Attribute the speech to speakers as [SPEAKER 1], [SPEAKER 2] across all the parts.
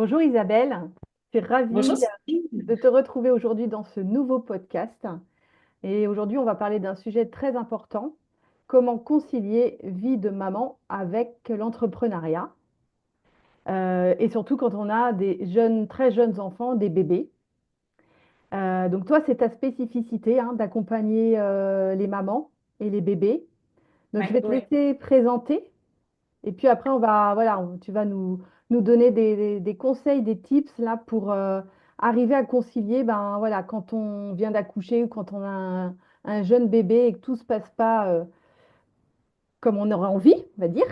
[SPEAKER 1] Bonjour Isabelle, je suis
[SPEAKER 2] Bonjour
[SPEAKER 1] ravie
[SPEAKER 2] Céline.
[SPEAKER 1] de te retrouver aujourd'hui dans ce nouveau podcast. Et aujourd'hui, on va parler d'un sujet très important, comment concilier vie de maman avec l'entrepreneuriat. Et surtout quand on a des jeunes, très jeunes enfants, des bébés. Donc toi, c'est ta spécificité hein, d'accompagner les mamans et les bébés. Donc je
[SPEAKER 2] Ouais.
[SPEAKER 1] vais te laisser présenter. Et puis après, tu vas nous donner des conseils, des tips là pour arriver à concilier, ben voilà, quand on vient d'accoucher ou quand on a un jeune bébé et que tout se passe pas comme on aurait envie, on va dire.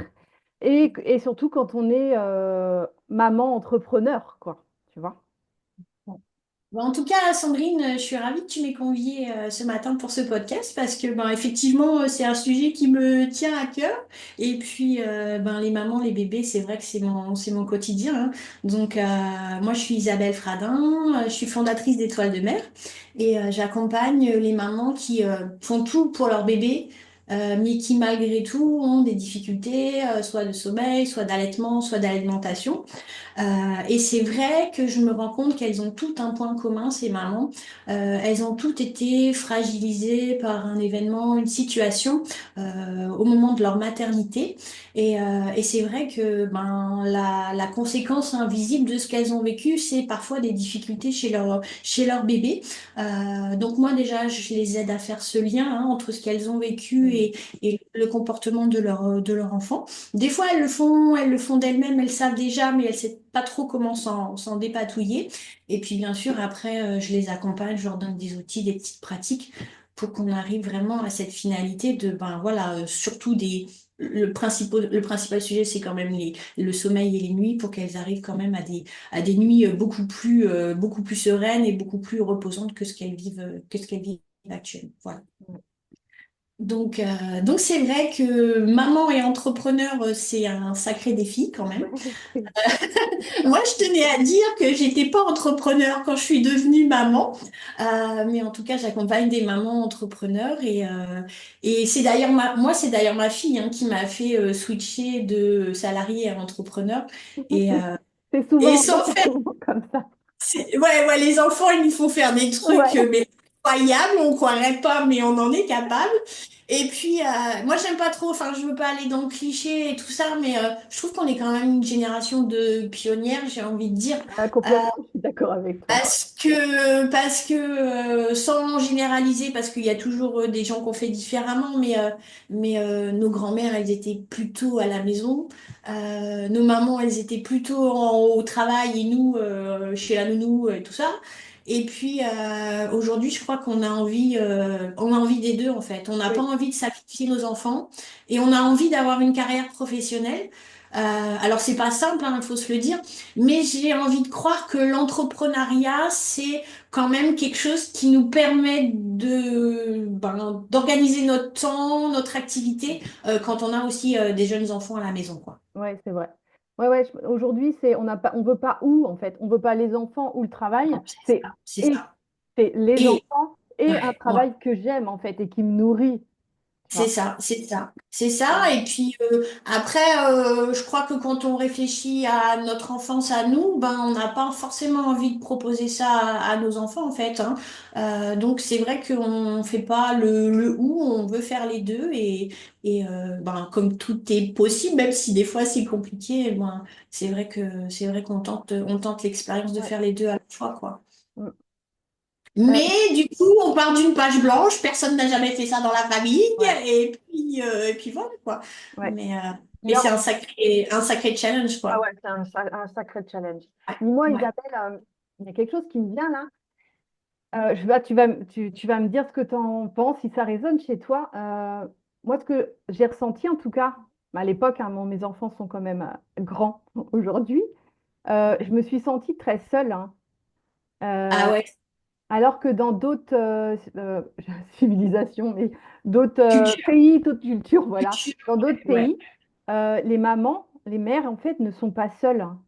[SPEAKER 1] Et surtout quand on est maman entrepreneur, quoi, tu vois.
[SPEAKER 2] Bon, en tout cas, Sandrine, je suis ravie que tu m'aies conviée ce matin pour ce podcast parce que ben, effectivement, c'est un sujet qui me tient à cœur. Et puis, ben, les mamans, les bébés, c'est vrai que c'est mon quotidien, hein. Donc, moi, je suis Isabelle Fradin, je suis fondatrice d'Étoiles de Mer et j'accompagne les mamans qui font tout pour leur bébé. Mais qui malgré tout ont des difficultés, soit de sommeil, soit d'allaitement, soit d'alimentation. Euh, et c'est vrai que je me rends compte qu'elles ont toutes un point commun, ces mamans. Elles ont toutes été fragilisées par un événement, une situation au moment de leur maternité. Et c'est vrai que ben, la conséquence invisible de ce qu'elles ont vécu, c'est parfois des difficultés chez leur bébé. Donc moi déjà, je les aide à faire ce lien hein, entre ce qu'elles ont vécu
[SPEAKER 1] Mm.
[SPEAKER 2] et le comportement de leur enfant. Des fois, elles le font d'elles-mêmes, elles savent déjà, mais elles ne savent pas trop comment s'en dépatouiller. Et puis, bien sûr, après, je les accompagne, je leur donne des outils, des petites pratiques pour qu'on arrive vraiment à cette finalité de, ben voilà, surtout le principal sujet, c'est quand même le sommeil et les nuits pour qu'elles arrivent quand même à des nuits beaucoup plus sereines et beaucoup plus reposantes que ce qu'elles vivent actuellement. Voilà. Donc c'est vrai que maman et entrepreneur, c'est un sacré défi quand même. Moi, je tenais à dire que j'étais pas entrepreneur quand je suis devenue maman, mais en tout cas, j'accompagne des mamans entrepreneurs et c'est d'ailleurs ma fille hein, qui m'a fait switcher de salarié à entrepreneur et, euh, et sans
[SPEAKER 1] C'est
[SPEAKER 2] faire,
[SPEAKER 1] souvent comme ça.
[SPEAKER 2] ouais, ouais, les enfants, ils nous font faire des trucs
[SPEAKER 1] Ouais.
[SPEAKER 2] mais incroyables, on croirait pas, mais on en est capable. Et puis, moi, j'aime pas trop, enfin, je veux pas aller dans le cliché et tout ça, mais je trouve qu'on est quand même une génération de pionnières, j'ai envie de dire.
[SPEAKER 1] Ah, complètement, je suis d'accord avec toi.
[SPEAKER 2] Parce que sans généraliser, parce qu'il y a toujours des gens qu'on fait différemment, mais nos grand-mères, elles étaient plutôt à la maison. Nos mamans, elles étaient plutôt au travail et nous, chez la nounou et tout ça. Et puis aujourd'hui, je crois qu'on a envie des deux en fait. On n'a pas
[SPEAKER 1] Oui.
[SPEAKER 2] envie de sacrifier nos enfants et on a envie d'avoir une carrière professionnelle. Alors c'est pas simple, il faut se le dire, mais j'ai envie de croire que l'entrepreneuriat, c'est quand même quelque chose qui nous permet d'organiser notre temps, notre activité, quand on a aussi des jeunes enfants à la maison, quoi.
[SPEAKER 1] Ouais, c'est vrai. Ouais, ouais, aujourd'hui, on veut pas où, en fait. On veut pas les enfants ou le travail.
[SPEAKER 2] C'est
[SPEAKER 1] C'est
[SPEAKER 2] ça, c'est
[SPEAKER 1] et
[SPEAKER 2] ça.
[SPEAKER 1] c'est les
[SPEAKER 2] Et
[SPEAKER 1] enfants et un
[SPEAKER 2] ouais, ouais.
[SPEAKER 1] travail que j'aime, en fait, et qui me nourrit. Tu
[SPEAKER 2] C'est
[SPEAKER 1] vois.
[SPEAKER 2] ça, c'est ça, c'est ça.
[SPEAKER 1] Euh,
[SPEAKER 2] Et puis après, je crois que quand on réfléchit à notre enfance à nous, ben on n'a pas forcément envie de proposer ça à nos enfants en fait, hein. Donc c'est vrai qu'on fait pas le ou, on veut faire les deux et ben comme tout est possible, même si des fois c'est compliqué, ben c'est vrai qu'on tente l'expérience de
[SPEAKER 1] ouais.
[SPEAKER 2] faire les deux à la fois quoi.
[SPEAKER 1] Mm. Euh,
[SPEAKER 2] Mais du coup, on part d'une page blanche, personne n'a jamais fait ça dans la famille,
[SPEAKER 1] ouais,
[SPEAKER 2] et puis voilà quoi.
[SPEAKER 1] ouais.
[SPEAKER 2] Mais
[SPEAKER 1] Mais
[SPEAKER 2] c'est
[SPEAKER 1] en-
[SPEAKER 2] un sacré challenge
[SPEAKER 1] ah
[SPEAKER 2] quoi.
[SPEAKER 1] ouais, c'est un sacré challenge.
[SPEAKER 2] Ouais,
[SPEAKER 1] Dis-moi,
[SPEAKER 2] ouais.
[SPEAKER 1] Isabelle, il y a quelque chose qui me vient là. Tu vas me dire ce que tu en penses, si ça résonne chez toi. Moi, ce que j'ai ressenti, en tout cas, à l'époque, hein, mes enfants sont quand même grands aujourd'hui, je me suis sentie très seule, hein.
[SPEAKER 2] Ah
[SPEAKER 1] Euh,
[SPEAKER 2] ouais,
[SPEAKER 1] alors que dans d'autres civilisations, mais d'autres
[SPEAKER 2] culture.
[SPEAKER 1] pays, d'autres cultures, voilà,
[SPEAKER 2] Culture,
[SPEAKER 1] dans d'autres
[SPEAKER 2] ouais,
[SPEAKER 1] pays, les mamans, les mères, en fait, ne sont pas seules, hein,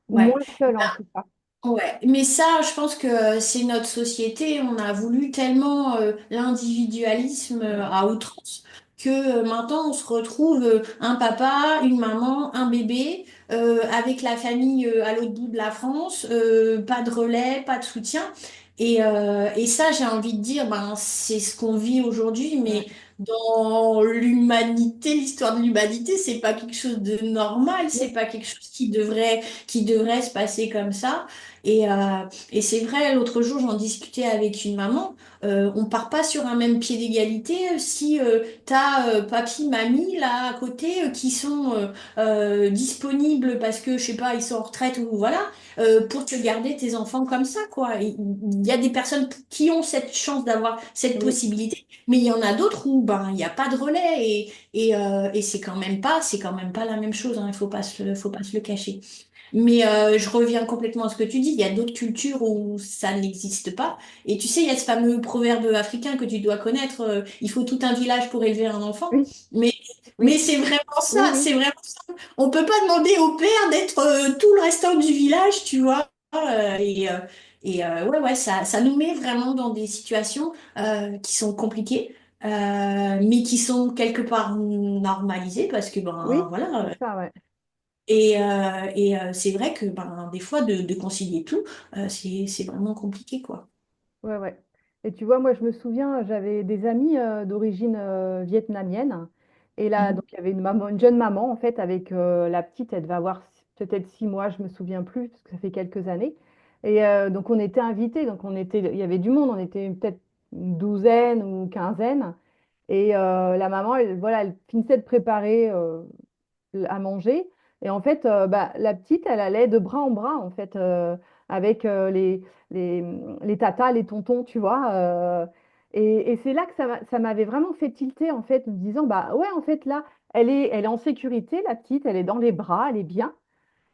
[SPEAKER 1] ou
[SPEAKER 2] ouais.
[SPEAKER 1] moins seules en tout cas.
[SPEAKER 2] Ouais, mais ça, je pense que c'est notre société. On a voulu tellement l'individualisme à outrance que maintenant on se retrouve un papa, une maman, un bébé, avec la famille à l'autre bout de la France, pas de relais, pas de soutien. Et ça, j'ai envie de dire, ben, c'est ce qu'on vit aujourd'hui,
[SPEAKER 1] Ouais.
[SPEAKER 2] mais dans l'humanité, l'histoire de l'humanité, c'est pas quelque chose de normal, c'est
[SPEAKER 1] Oui,
[SPEAKER 2] pas quelque chose qui devrait se passer comme ça. Et c'est vrai, l'autre jour, j'en discutais avec une maman. On part pas sur un même pied d'égalité si t'as papy, mamie là à côté qui sont disponibles parce que je sais pas, ils sont en retraite ou voilà, pour te garder tes enfants comme ça quoi. Il y a des personnes qui ont cette chance d'avoir cette
[SPEAKER 1] oui,
[SPEAKER 2] possibilité, mais il y en a d'autres où ben il n'y a pas de relais et c'est quand même pas la même chose. Hein, il faut pas se le cacher. Mais je reviens complètement à ce que tu dis. Il y a d'autres cultures où ça n'existe pas. Et tu sais, il y a ce fameux proverbe africain que tu dois connaître, il faut tout un village pour élever un enfant.
[SPEAKER 1] oui,
[SPEAKER 2] Mais, mais
[SPEAKER 1] oui,
[SPEAKER 2] c'est vraiment
[SPEAKER 1] oui,
[SPEAKER 2] ça,
[SPEAKER 1] oui,
[SPEAKER 2] c'est vraiment ça. On peut pas demander au père d'être tout le restant du village, tu vois. Ouais, ouais, ça nous met vraiment dans des situations qui sont compliquées, mais qui sont quelque part normalisées parce que, ben
[SPEAKER 1] oui,
[SPEAKER 2] voilà,
[SPEAKER 1] c'est ça, ouais.
[SPEAKER 2] c'est vrai que ben, des fois, de concilier tout, c'est vraiment compliqué, quoi.
[SPEAKER 1] Ouais, ouais. Et tu vois, moi, je me souviens, j'avais des amis d'origine vietnamienne. Et là,
[SPEAKER 2] Mhm.
[SPEAKER 1] donc, il y avait une maman, une jeune maman, en fait, avec la petite, elle devait avoir peut-être 6 mois, je me souviens plus, parce que ça fait quelques années. Et donc, on était invités, donc il y avait du monde, on était peut-être une douzaine ou quinzaine. Et la maman, voilà, elle finissait de préparer à manger. Et en fait, bah, la petite, elle allait de bras en bras, en fait, avec les, les tatas, les tontons, tu vois. Et c'est là que ça m'avait vraiment fait tilter, en fait, me disant, bah ouais, en fait, là, elle est en sécurité, la petite, elle est dans les bras, elle est bien.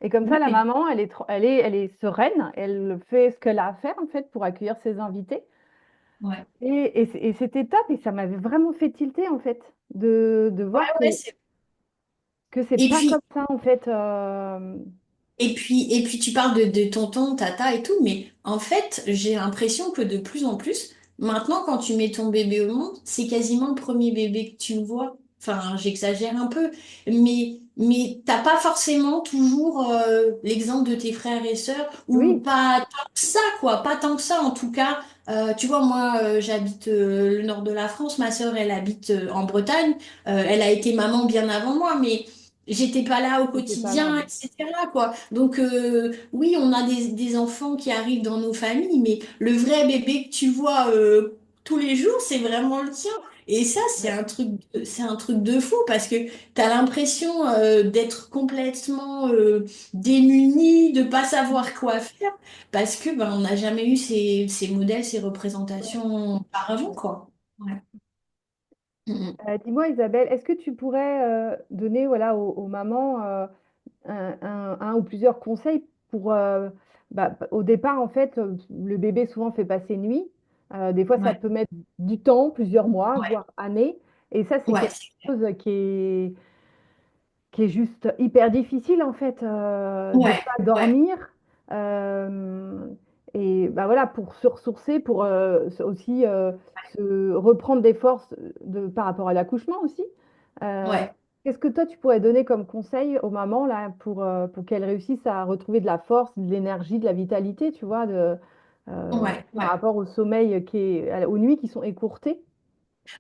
[SPEAKER 1] Et comme ça, la
[SPEAKER 2] Ouais,
[SPEAKER 1] maman, elle est sereine, elle fait ce qu'elle a à faire, en fait, pour accueillir ses invités.
[SPEAKER 2] ouais.
[SPEAKER 1] Et c'était top, et ça m'avait vraiment fait tilter, en fait, de
[SPEAKER 2] Ouais,
[SPEAKER 1] voir
[SPEAKER 2] ouais,
[SPEAKER 1] que c'est
[SPEAKER 2] Et
[SPEAKER 1] pas
[SPEAKER 2] puis,
[SPEAKER 1] comme ça, en fait.
[SPEAKER 2] et puis tu parles de tonton, tata et tout, mais en fait, j'ai l'impression que de plus en plus, maintenant, quand tu mets ton bébé au monde, c'est quasiment le premier bébé que tu vois. Enfin, j'exagère un peu, mais t'as pas forcément toujours l'exemple de tes frères et sœurs, ou
[SPEAKER 1] Oui,
[SPEAKER 2] pas tant que ça, quoi, pas tant que ça en tout cas. Tu vois, moi, j'habite le nord de la France, ma sœur, elle habite en Bretagne. Elle a été maman bien avant moi, mais j'étais pas là au
[SPEAKER 1] c'était pas là,
[SPEAKER 2] quotidien,
[SPEAKER 1] ouais.
[SPEAKER 2] etc., quoi. Donc, oui, on a des enfants qui arrivent dans nos familles, mais le vrai bébé que tu vois tous les jours, c'est vraiment le tien. Et ça,
[SPEAKER 1] Ouais.
[SPEAKER 2] c'est un truc de fou parce que tu as l'impression d'être complètement démuni, de pas savoir quoi faire, parce que ben, on n'a jamais eu ces modèles, ces
[SPEAKER 1] Ouais,
[SPEAKER 2] représentations auparavant,
[SPEAKER 1] ouais.
[SPEAKER 2] quoi. Ouais. Mm,
[SPEAKER 1] Dis-moi, Isabelle, est-ce que tu pourrais donner voilà, aux mamans un ou plusieurs conseils pour, au départ, en fait, le bébé souvent fait passer nuit. Des fois,
[SPEAKER 2] mm.
[SPEAKER 1] ça
[SPEAKER 2] Ouais,
[SPEAKER 1] peut mettre du temps, plusieurs mois,
[SPEAKER 2] ouais,
[SPEAKER 1] voire années. Et ça, c'est
[SPEAKER 2] ouais,
[SPEAKER 1] quelque chose qui est juste hyper difficile en fait de
[SPEAKER 2] ouais,
[SPEAKER 1] pas
[SPEAKER 2] ouais,
[SPEAKER 1] dormir. Euh, et bah voilà, pour se ressourcer, pour aussi se reprendre des forces par rapport à l'accouchement aussi. Euh,
[SPEAKER 2] ouais,
[SPEAKER 1] Qu'est-ce que toi tu pourrais donner comme conseil aux mamans là pour qu'elles réussissent à retrouver de la force, de l'énergie, de la vitalité, tu vois,
[SPEAKER 2] ouais,
[SPEAKER 1] par
[SPEAKER 2] ouais.
[SPEAKER 1] rapport au sommeil aux nuits qui sont écourtées?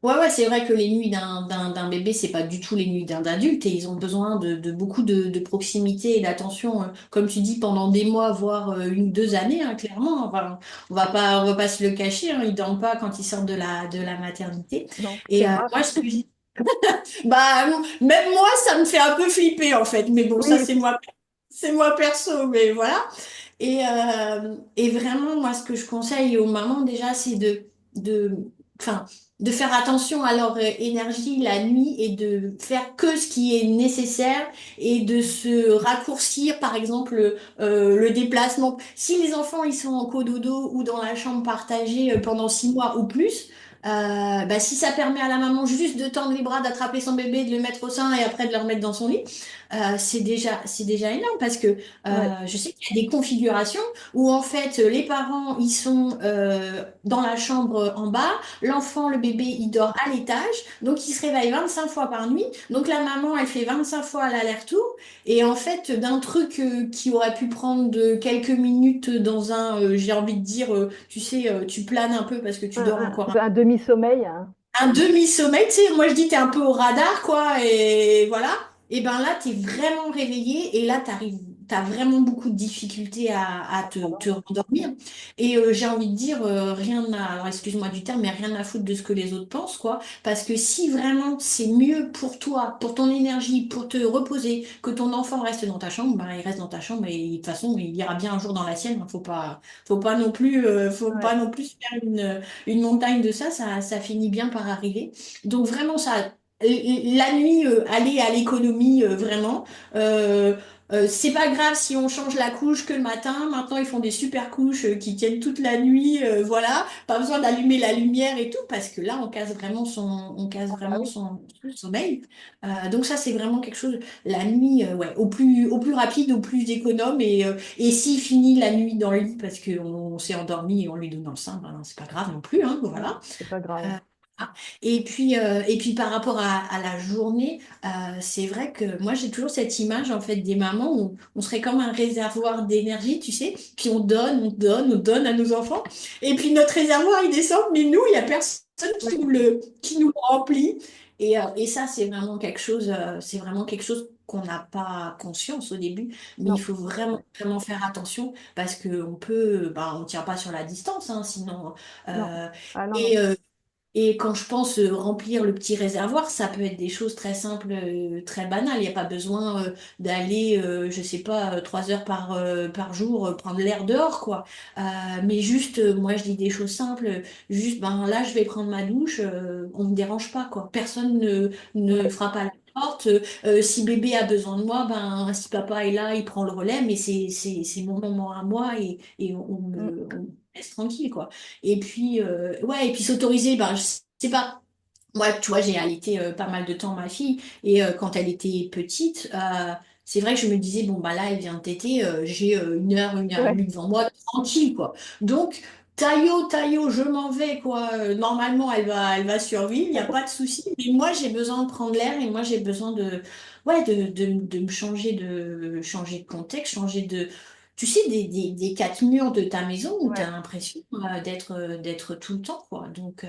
[SPEAKER 2] Ouais, ouais, c'est vrai que les nuits d'un bébé, c'est pas du tout les nuits d'un adulte et ils ont besoin de beaucoup de proximité et d'attention, comme tu dis, pendant des mois, voire 1 ou 2 années, hein, clairement. Enfin, on va pas se le cacher, hein, ils dorment pas quand ils sortent de la maternité.
[SPEAKER 1] Non,
[SPEAKER 2] Et
[SPEAKER 1] c'est rare.
[SPEAKER 2] moi, ce que je dis, bah, même moi, ça me fait un peu flipper en fait. Mais bon, ça,
[SPEAKER 1] Oui,
[SPEAKER 2] c'est moi perso, mais voilà. Et vraiment, moi, ce que je conseille aux mamans déjà, c'est de, enfin, de faire attention à leur énergie la nuit et de faire que ce qui est nécessaire et de se raccourcir, par exemple, le déplacement. Si les enfants, ils sont en cododo ou dans la chambre partagée pendant 6 mois ou plus, bah, si ça permet à la maman juste de tendre les bras, d'attraper son bébé, de le mettre au sein et après de le remettre dans son lit, c'est déjà énorme parce que
[SPEAKER 1] Ouais.
[SPEAKER 2] je sais qu'il y a des configurations où en fait les parents ils sont dans la chambre en bas, l'enfant, le bébé, il dort à l'étage, donc il se réveille 25 fois par nuit. Donc la maman, elle fait 25 fois l'aller-retour. Et en fait, d'un truc qui aurait pu prendre de quelques minutes dans j'ai envie de dire, tu sais, tu planes un peu parce que tu dors encore
[SPEAKER 1] Un demi-sommeil, hein.
[SPEAKER 2] un demi-sommeil, tu sais, moi je dis t'es un peu au radar, quoi, et voilà. Et ben là, t'es vraiment réveillé, et là, t'as vraiment beaucoup de difficultés à te rendormir. Et j'ai envie de dire, rien à, alors excuse-moi du terme, mais rien à foutre de ce que les autres pensent, quoi. Parce que si vraiment c'est mieux pour toi, pour ton énergie, pour te reposer, que ton enfant reste dans ta chambre, ben il reste dans ta chambre, et de toute façon, il ira bien un jour dans la sienne, hein. Faut
[SPEAKER 1] Ouais.
[SPEAKER 2] pas non plus faire une montagne de ça finit bien par arriver. Donc vraiment, la nuit, aller à l'économie, vraiment. Euh, c'est pas grave si on change la couche que le matin. Maintenant, ils font des super couches qui tiennent toute la nuit. Voilà, pas besoin d'allumer la lumière et tout, parce que là, on casse
[SPEAKER 1] Ah bah
[SPEAKER 2] vraiment
[SPEAKER 1] oui.
[SPEAKER 2] son sommeil. Donc ça, c'est vraiment quelque chose. La nuit, ouais, au plus rapide, au plus économe. Et s'il finit la nuit dans le lit parce qu'on s'est endormi et on lui donne dans le sein, ben, c'est pas grave non plus, hein,
[SPEAKER 1] Non,
[SPEAKER 2] voilà.
[SPEAKER 1] c'est pas grave.
[SPEAKER 2] Ah. Et puis par rapport à la journée, c'est vrai que moi j'ai toujours cette image en fait des mamans où on serait comme un réservoir d'énergie, tu sais, puis on donne à nos enfants, et puis notre réservoir il descend, mais nous il y a personne
[SPEAKER 1] Oui.
[SPEAKER 2] qui nous le remplit. Et ça c'est vraiment quelque chose qu'on n'a pas conscience au début, mais il
[SPEAKER 1] Non.
[SPEAKER 2] faut vraiment
[SPEAKER 1] Ouais.
[SPEAKER 2] vraiment faire attention parce que on peut, bah, on tient pas sur la distance, hein, sinon.
[SPEAKER 1] Non.
[SPEAKER 2] euh,
[SPEAKER 1] Ah non, non.
[SPEAKER 2] et, et quand je pense remplir le petit réservoir, ça peut être des choses très simples, très banales. Il n'y a pas besoin d'aller, je sais pas, 3 heures par jour prendre l'air dehors, quoi. Mais juste, moi, je dis des choses simples. Juste, ben là, je vais prendre ma douche, on me dérange pas, quoi. Personne ne
[SPEAKER 1] Ouais.
[SPEAKER 2] frappe à la porte. Si bébé a besoin de moi, ben si papa est là, il prend le relais. Mais c'est mon moment à moi, et
[SPEAKER 1] Mm.
[SPEAKER 2] on me laisse tranquille, quoi. Et puis, ouais, et puis s'autoriser, ben, je sais pas. Moi, tu vois, j'ai allaité pas mal de temps ma fille, et quand elle était petite, c'est vrai que je me disais, bon, bah là, elle vient de téter, j'ai 1 heure et demie
[SPEAKER 1] Ouais.
[SPEAKER 2] devant moi, tranquille, quoi. Donc, taillot, je m'en vais, quoi. Normalement, elle va survivre, il n'y a pas de souci, mais moi, j'ai besoin de prendre l'air, et moi, j'ai besoin ouais, de me changer de contexte, changer de, tu sais, des quatre murs de ta maison où tu
[SPEAKER 1] Ouais.
[SPEAKER 2] as l'impression d'être tout le temps, quoi. Donc,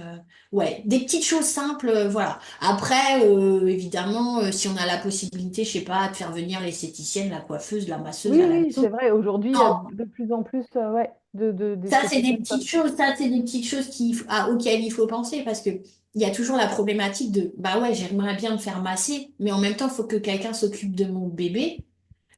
[SPEAKER 2] ouais, des petites choses simples, voilà. Après, évidemment, si on a la possibilité, je sais pas, de faire venir l'esthéticienne, la coiffeuse, la masseuse
[SPEAKER 1] Oui,
[SPEAKER 2] à la
[SPEAKER 1] oui,
[SPEAKER 2] maison.
[SPEAKER 1] c'est vrai. Aujourd'hui, il y a
[SPEAKER 2] Non,
[SPEAKER 1] de plus en plus, ouais,
[SPEAKER 2] ça, c'est des
[SPEAKER 1] d'esthéticiennes
[SPEAKER 2] petites
[SPEAKER 1] partout.
[SPEAKER 2] choses, ça, c'est des petites choses auxquelles il faut penser, parce que il y a toujours la problématique de, bah ouais, j'aimerais bien me faire masser, mais en même temps, il faut que quelqu'un s'occupe de mon bébé.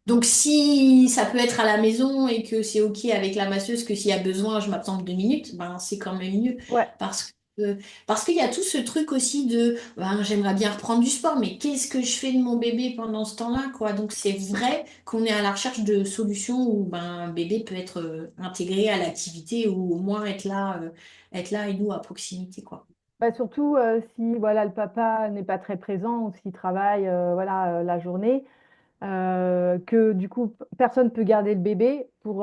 [SPEAKER 2] Donc, si ça peut être à la maison et que c'est OK avec la masseuse, que s'il y a besoin, je m'absente 2 minutes, ben, c'est quand même mieux.
[SPEAKER 1] Ouais.
[SPEAKER 2] Parce que, parce qu'il y a tout ce truc aussi de, ben, j'aimerais bien reprendre du sport, mais qu'est-ce que je fais de mon bébé pendant ce temps-là, quoi? Donc, c'est vrai qu'on est à la recherche de solutions où, ben, un bébé peut être intégré à l'activité, ou au moins être là et nous à proximité, quoi.
[SPEAKER 1] Bah, surtout si voilà, le papa n'est pas très présent ou s'il travaille voilà, la journée, que du coup, personne ne peut garder le bébé pour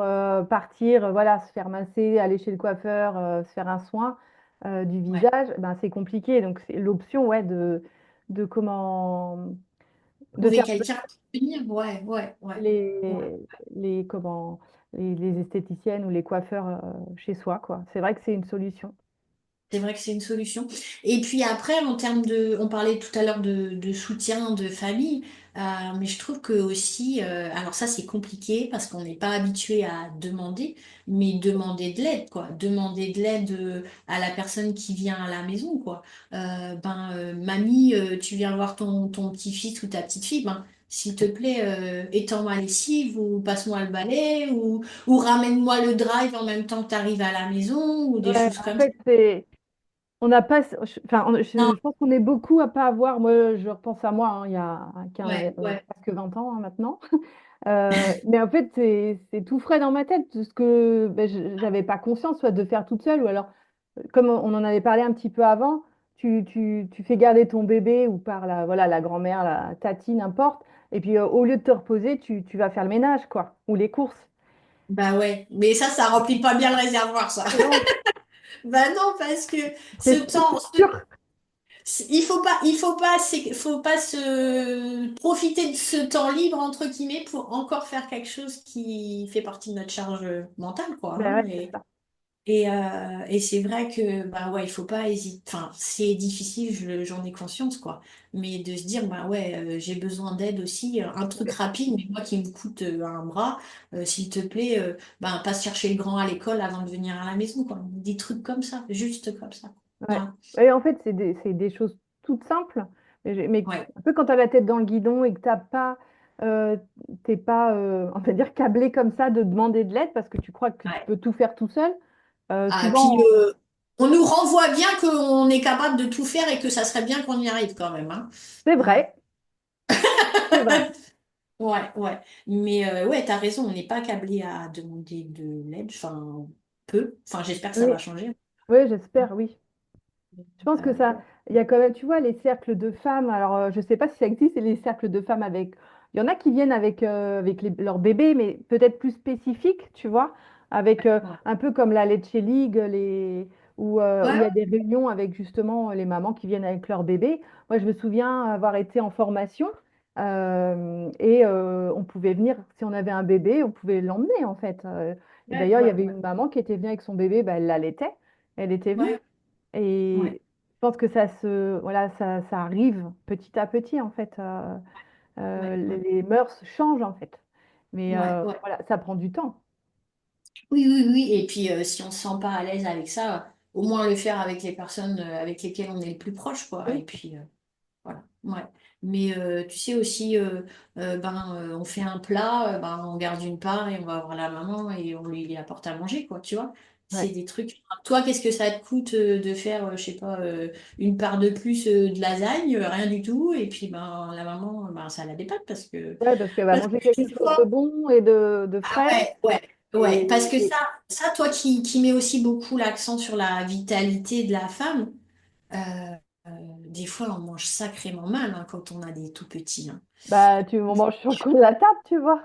[SPEAKER 1] partir, voilà, se faire masser, aller chez le coiffeur, se faire un soin du
[SPEAKER 2] Ouais.
[SPEAKER 1] visage, ben, c'est compliqué. Donc, c'est l'option ouais, de comment de
[SPEAKER 2] Trouver
[SPEAKER 1] faire
[SPEAKER 2] quelqu'un pour venir, ouais.
[SPEAKER 1] les, comment, les esthéticiennes ou les coiffeurs chez soi, quoi. C'est vrai que c'est une solution.
[SPEAKER 2] C'est vrai que c'est une solution. Et puis après, en termes de, on parlait tout à l'heure de soutien de famille, mais je trouve que aussi, alors ça c'est compliqué parce qu'on n'est pas habitué à demander, mais demander de l'aide, quoi. Demander de l'aide à la personne qui vient à la maison, quoi. Mamie, tu viens voir ton petit-fils ou ta petite-fille, ben, s'il te plaît, étends ma lessive ou passe-moi le balai ou ramène-moi le drive en même temps que tu arrives à la maison ou des
[SPEAKER 1] Ouais,
[SPEAKER 2] choses
[SPEAKER 1] en
[SPEAKER 2] comme ça.
[SPEAKER 1] fait, c'est on n'a pas, enfin,
[SPEAKER 2] Non,
[SPEAKER 1] je pense qu'on est beaucoup à pas avoir. Moi, je repense à moi, hein, il y a
[SPEAKER 2] ouais.
[SPEAKER 1] presque 20 ans hein, maintenant. Mais en fait, c'est tout frais dans ma tête, tout ce que ben, j'avais pas conscience, soit de faire toute seule, ou alors, comme on en avait parlé un petit peu avant, tu fais garder ton bébé ou par voilà, la grand-mère, la tati, n'importe. Et puis, au lieu de te reposer, tu vas faire le ménage, quoi, ou les courses.
[SPEAKER 2] Bah ouais, mais ça remplit pas bien le réservoir, ça.
[SPEAKER 1] Non,
[SPEAKER 2] Bah non, parce que ce
[SPEAKER 1] c'est
[SPEAKER 2] temps,
[SPEAKER 1] sûr.
[SPEAKER 2] faut pas se profiter de ce temps libre, entre guillemets, pour encore faire quelque chose qui fait partie de notre charge mentale, quoi,
[SPEAKER 1] Ben
[SPEAKER 2] hein.
[SPEAKER 1] ouais, c'est ça.
[SPEAKER 2] Et c'est vrai que, bah ouais, il faut pas hésiter. Enfin, c'est difficile, j'en ai conscience, quoi. Mais de se dire, bah ouais, j'ai besoin d'aide aussi. Un truc rapide, mais moi qui me coûte un bras, s'il te plaît, bah, passe chercher le grand à l'école avant de venir à la maison, quoi. Des trucs comme ça, juste comme ça.
[SPEAKER 1] Ouais.
[SPEAKER 2] Voilà.
[SPEAKER 1] Et en fait, c'est des choses toutes simples, mais
[SPEAKER 2] Ouais,
[SPEAKER 1] un peu quand tu as la tête dans le guidon et que euh, t'es pas, on va dire, câblé comme ça de demander de l'aide parce que tu crois que tu
[SPEAKER 2] ouais.
[SPEAKER 1] peux tout faire tout seul.
[SPEAKER 2] Ah, et puis,
[SPEAKER 1] Souvent,
[SPEAKER 2] on nous renvoie bien qu'on est capable de tout faire et que ça serait bien qu'on y arrive quand même, hein.
[SPEAKER 1] c'est
[SPEAKER 2] Ouais.
[SPEAKER 1] vrai, c'est vrai.
[SPEAKER 2] Ouais, ouais. Mais ouais, t'as raison, on n'est pas câblé à demander de l'aide, enfin, peu. Enfin, j'espère que ça
[SPEAKER 1] Oui,
[SPEAKER 2] va changer.
[SPEAKER 1] oui, j'espère, oui. Je pense que ça,
[SPEAKER 2] Ouais.
[SPEAKER 1] il y a quand même, tu vois, les cercles de femmes. Alors, je ne sais pas si ça existe, les cercles de femmes avec. Il y en a qui viennent avec leurs bébés, mais peut-être plus spécifiques, tu vois, avec
[SPEAKER 2] Ouais,
[SPEAKER 1] un peu comme la Leche League, où il y
[SPEAKER 2] ouais,
[SPEAKER 1] a des réunions avec justement les mamans qui viennent avec leurs bébés. Moi, je me souviens avoir été en formation et on pouvait venir, si on avait un bébé, on pouvait l'emmener en fait. Et
[SPEAKER 2] ouais,
[SPEAKER 1] d'ailleurs, il y
[SPEAKER 2] ouais,
[SPEAKER 1] avait
[SPEAKER 2] ouais,
[SPEAKER 1] une maman qui était venue avec son bébé, bah, elle l'allaitait, elle était venue.
[SPEAKER 2] ouais, ouais,
[SPEAKER 1] Et je pense que voilà, ça arrive petit à petit, en fait.
[SPEAKER 2] ouais, ouais,
[SPEAKER 1] Les mœurs changent, en fait. Mais
[SPEAKER 2] ouais, ouais.
[SPEAKER 1] voilà, ça prend du temps.
[SPEAKER 2] Oui, oui, oui. Et puis, si on se sent pas à l'aise avec ça, au moins le faire avec les personnes avec lesquelles on est le plus proche, quoi.
[SPEAKER 1] Oui,
[SPEAKER 2] Et puis, voilà, ouais. Mais tu sais aussi, on fait un plat, ben, on garde une part et on va voir la maman et on lui apporte à manger, quoi, tu vois. C'est
[SPEAKER 1] ouais.
[SPEAKER 2] des trucs. Toi, qu'est-ce que ça te coûte de faire, je sais pas, une part de plus de lasagne, rien du tout, et puis ben la maman, ben, ça la dépanne
[SPEAKER 1] Ouais, parce qu'elle va
[SPEAKER 2] parce que
[SPEAKER 1] manger quelque
[SPEAKER 2] des
[SPEAKER 1] chose de
[SPEAKER 2] fois,
[SPEAKER 1] bon et de
[SPEAKER 2] ah
[SPEAKER 1] frais.
[SPEAKER 2] ouais, ouais, ouais, parce
[SPEAKER 1] Et,
[SPEAKER 2] que
[SPEAKER 1] et-
[SPEAKER 2] toi qui mets aussi beaucoup l'accent sur la vitalité de la femme. euh, euh, des fois, on mange sacrément mal hein, quand on a des tout petits, hein.
[SPEAKER 1] bah, tu manges sur le coin de la table, tu vois.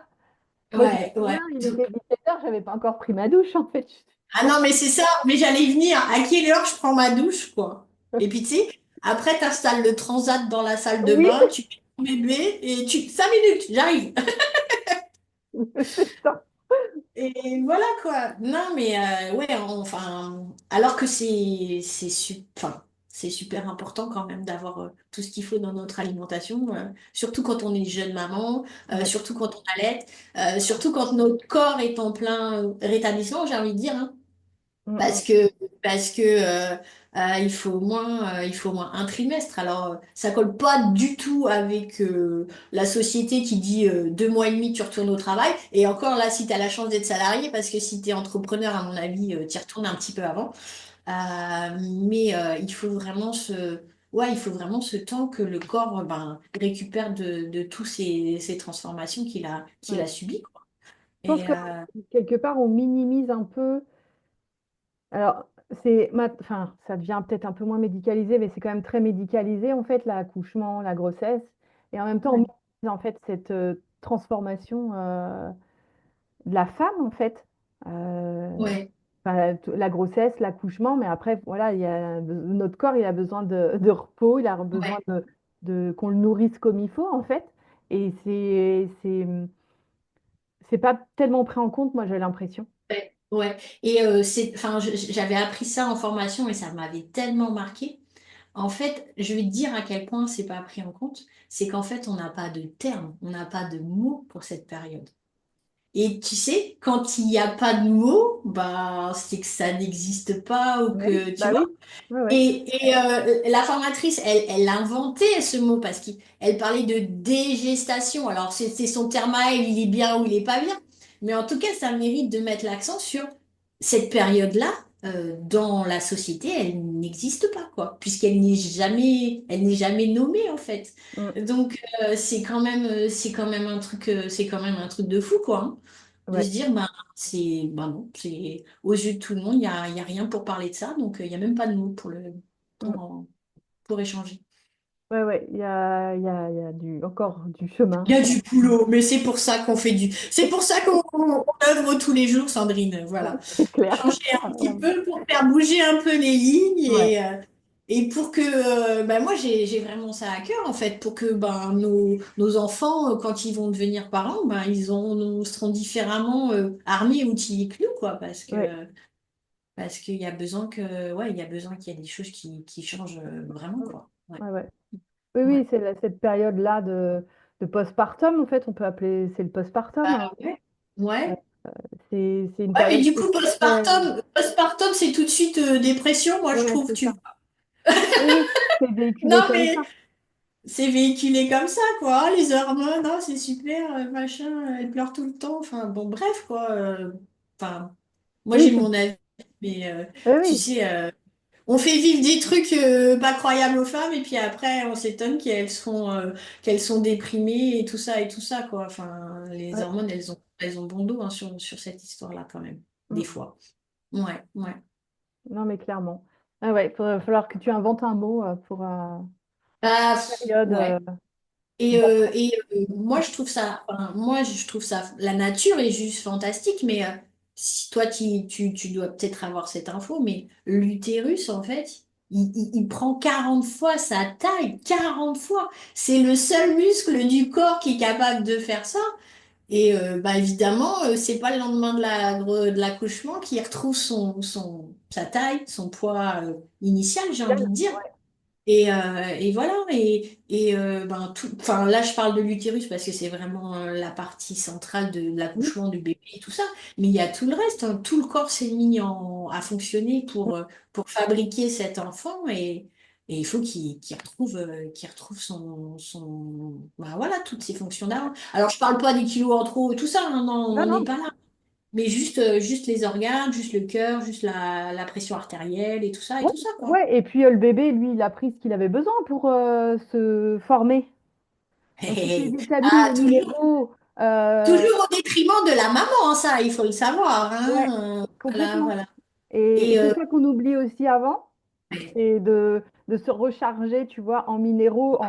[SPEAKER 1] Moi, je me
[SPEAKER 2] Ouais, ouais.
[SPEAKER 1] souviens, il était 17h, j'avais pas encore pris ma douche, en fait.
[SPEAKER 2] Ah non, mais c'est ça, mais j'allais y venir. À quelle heure je prends ma douche, quoi? Et puis, tu sais, après, t'installes le transat dans la salle de
[SPEAKER 1] Oui,
[SPEAKER 2] bain, tu mets ton bébé et tu... 5 minutes, j'arrive.
[SPEAKER 1] c'est ça.
[SPEAKER 2] Et voilà, quoi. Non, mais ouais, enfin... Alors que c'est super important quand même d'avoir tout ce qu'il faut dans notre alimentation, surtout quand on est jeune maman,
[SPEAKER 1] Ouais.
[SPEAKER 2] surtout quand on allait, surtout quand notre corps est en plein rétablissement, j'ai envie de dire, hein.
[SPEAKER 1] Mm,
[SPEAKER 2] Parce
[SPEAKER 1] mm.
[SPEAKER 2] que, parce que il faut au moins un trimestre. Alors, ça colle pas du tout avec la société qui dit 2 mois et demi, tu retournes au travail. Et encore là, si tu as la chance d'être salarié, parce que si tu es entrepreneur, à mon avis, tu y retournes un petit peu avant. Mais il faut vraiment ouais, il faut vraiment ce temps que le corps ben, récupère de tous ces transformations qu'il
[SPEAKER 1] Ouais.
[SPEAKER 2] a subies, quoi.
[SPEAKER 1] Je pense
[SPEAKER 2] Et
[SPEAKER 1] que quelque part, on minimise un peu. Alors, enfin, ça devient peut-être un peu moins médicalisé, mais c'est quand même très médicalisé, en fait, l'accouchement, la grossesse. Et en même temps, on
[SPEAKER 2] ouais,
[SPEAKER 1] minimise, en fait, cette transformation de la femme, en fait. Euh,
[SPEAKER 2] ouais,
[SPEAKER 1] enfin, la grossesse, l'accouchement, mais après, voilà, notre corps, il a besoin de repos, il a besoin
[SPEAKER 2] ouais.
[SPEAKER 1] qu'on le nourrisse comme il faut, en fait. Et c'est pas tellement pris en compte, moi, j'ai l'impression.
[SPEAKER 2] Ouais, ouais. Et enfin, j'avais appris ça en formation et ça m'avait tellement marqué. En fait, je vais te dire à quel point c'est pas pris en compte. C'est qu'en fait, on n'a pas de terme, on n'a pas de mots pour cette période. Et tu sais, quand il n'y a pas de mots, bah, c'est que ça n'existe pas ou
[SPEAKER 1] Oui,
[SPEAKER 2] que, tu
[SPEAKER 1] bah oui,
[SPEAKER 2] vois.
[SPEAKER 1] ouais, ouais.
[SPEAKER 2] Et la formatrice, elle inventait ce mot parce qu'elle parlait de dégestation. Alors, c'est son terme à elle, il est bien ou il est pas bien. Mais en tout cas, ça mérite de mettre l'accent sur cette période-là, dans la société, elle n'existe pas, quoi, puisqu'elle n'est jamais nommée, en fait.
[SPEAKER 1] Mm,
[SPEAKER 2] Donc, c'est quand même un truc, c'est quand même un truc de fou, quoi, hein, de se
[SPEAKER 1] ouais.
[SPEAKER 2] dire, ben non, aux yeux de tout le monde, il y a rien pour parler de ça, donc il n'y a même pas de mots pour
[SPEAKER 1] Mm.
[SPEAKER 2] pour échanger.
[SPEAKER 1] Ouais, ouais, il y a encore du chemin.
[SPEAKER 2] Il y a du boulot, mais c'est pour ça qu'on fait c'est pour ça qu'on œuvre tous les jours, Sandrine. Voilà.
[SPEAKER 1] C'est clair.
[SPEAKER 2] Changer un petit peu pour faire bouger un peu les lignes
[SPEAKER 1] Ouais,
[SPEAKER 2] et pour que ben moi j'ai vraiment ça à cœur en fait pour que ben nos enfants quand ils vont devenir parents ben seront différemment armés outillés que nous quoi
[SPEAKER 1] ouais,
[SPEAKER 2] parce qu'il y a besoin que ouais il y a besoin qu'il y ait des choses qui changent vraiment quoi ouais
[SPEAKER 1] ouais, ouais. Oui,
[SPEAKER 2] ouais
[SPEAKER 1] oui, c'est cette période-là de postpartum, en fait, on peut appeler, c'est le postpartum, hein.
[SPEAKER 2] ouais
[SPEAKER 1] Euh,
[SPEAKER 2] ouais.
[SPEAKER 1] c'est une
[SPEAKER 2] Ouais, mais
[SPEAKER 1] période
[SPEAKER 2] du
[SPEAKER 1] qui est
[SPEAKER 2] coup
[SPEAKER 1] très...
[SPEAKER 2] postpartum c'est tout de suite dépression moi je
[SPEAKER 1] Ouais,
[SPEAKER 2] trouve
[SPEAKER 1] c'est
[SPEAKER 2] tu
[SPEAKER 1] ça.
[SPEAKER 2] vois.
[SPEAKER 1] Oui, oui, c'est véhiculé
[SPEAKER 2] Non
[SPEAKER 1] comme
[SPEAKER 2] mais
[SPEAKER 1] ça.
[SPEAKER 2] c'est véhiculé comme ça, quoi. Les hormones, oh, c'est super, machin, elle pleure tout le temps. Enfin, bon, bref, quoi. Enfin, moi,
[SPEAKER 1] Oui,
[SPEAKER 2] j'ai mon avis, mais
[SPEAKER 1] oui,
[SPEAKER 2] tu
[SPEAKER 1] oui,
[SPEAKER 2] sais, on fait vivre des trucs pas croyables aux femmes, et puis après, on s'étonne qu'elles sont déprimées et tout ça, quoi. Enfin, les
[SPEAKER 1] ouais.
[SPEAKER 2] hormones, elles ont bon dos hein, sur cette histoire-là, quand même, des
[SPEAKER 1] Mm.
[SPEAKER 2] fois. Ouais, ouais.
[SPEAKER 1] Non, mais clairement. Ah ouais, il va falloir que tu inventes un mot pour
[SPEAKER 2] Bah,
[SPEAKER 1] période
[SPEAKER 2] ouais.
[SPEAKER 1] d'après.
[SPEAKER 2] Moi, je trouve ça, enfin, moi, je trouve ça, la nature est juste fantastique, mais si toi, tu dois peut-être avoir cette info, mais l'utérus, en fait, il prend 40 fois sa taille, 40 fois. C'est le seul muscle du corps qui est capable de faire ça. Et bah, évidemment, c'est pas le lendemain de l'accouchement qu'il retrouve sa taille, son poids initial, j'ai envie de dire. Et voilà, ben, enfin, là je parle de l'utérus parce que c'est vraiment la partie centrale de
[SPEAKER 1] Mm.
[SPEAKER 2] l'accouchement du bébé et tout ça, mais il y a tout le reste, hein. Tout le corps s'est mis à fonctionner pour fabriquer cet enfant et il faut qu'il retrouve ben, voilà, toutes ses fonctions d'avant. Alors je parle pas des kilos en trop et tout ça, hein, non, on
[SPEAKER 1] Non,
[SPEAKER 2] n'en est
[SPEAKER 1] non.
[SPEAKER 2] pas là, mais juste les organes, juste le cœur, juste la pression artérielle et
[SPEAKER 1] Ouais,
[SPEAKER 2] tout ça, quoi.
[SPEAKER 1] ouais. Et puis le bébé, lui, il a pris ce qu'il avait besoin pour se former. Donc toutes les vitamines,
[SPEAKER 2] Ah,
[SPEAKER 1] les
[SPEAKER 2] toujours.
[SPEAKER 1] minéraux, euh,
[SPEAKER 2] Toujours au détriment de la maman, hein, ça, il faut le savoir.
[SPEAKER 1] ouais,
[SPEAKER 2] Hein. Voilà,
[SPEAKER 1] complètement.
[SPEAKER 2] voilà.
[SPEAKER 1] Et
[SPEAKER 2] Et
[SPEAKER 1] c'est ça qu'on oublie aussi avant, c'est de se recharger, tu vois, en minéraux,